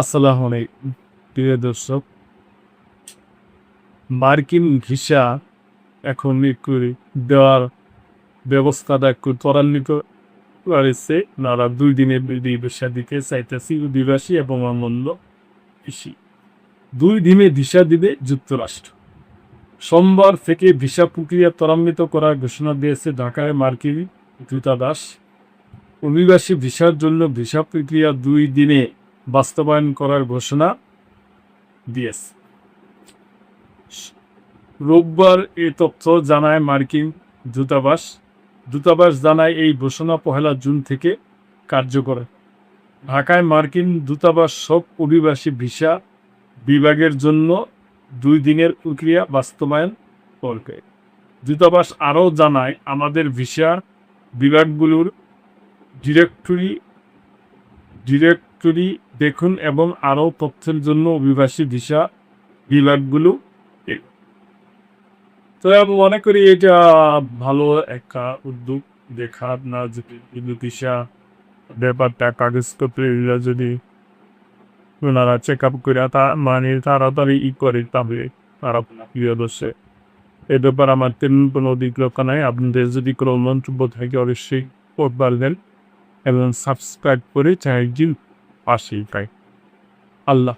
আসসালামু আলাইকুম প্রিয় দর্শক। মার্কিন ভিসা এখন একটু দেওয়ার ব্যবস্থাটা একটু ত্বরান্বিত করেছে। ওনারা 2 দিনের ভিসা দিতে চাইতেছে অভিবাসী এবং অন্যান্য কৃষি। 2 দিনে ভিসা দিবে যুক্তরাষ্ট্র। সোমবার থেকে ভিসা প্রক্রিয়া ত্বরান্বিত করার ঘোষণা দিয়েছে ঢাকায় মার্কিন দূতাবাস। অভিবাসী ভিসার জন্য ভিসা প্রক্রিয়া 2 দিনে বাস্তবায়ন করার ঘোষণা দিয়েছে। রোববার এ তথ্য জানায় মার্কিন দূতাবাস। দূতাবাস জানায় এই ঘোষণা 1 জুন থেকে কার্যকর। ঢাকায় মার্কিন দূতাবাস সব অভিবাসী ভিসা বিভাগের জন্য 2 দিনের প্রক্রিয়া বাস্তবায়ন করবে। দূতাবাস আরও জানায়, আমাদের ভিসা বিভাগগুলোর ডিরেক্টরি দেখুন এবং আরও তথ্যের জন্য অভিবাসী ভিসা বিভাগগুলো দেখুন। তো আমি মনে করি এটা ভালো একটা উদ্যোগ। দেখা না যদি ভিসা ব্যাপারটা কাগজপত্র এগুলো যদি ওনারা চেক আপ করে মানে তাড়াতাড়ি করে, তবে তারা প্রিয় দর্শক, এ ব্যাপারে আমার তেমন কোনো অভিজ্ঞতা নাই। আপনাদের যদি কোনো মন্তব্য থাকে অবশ্যই বলবেন এবং সাবস্ক্রাইব করে চ্যানেলটির পাশেই পাই। আল্লাহ।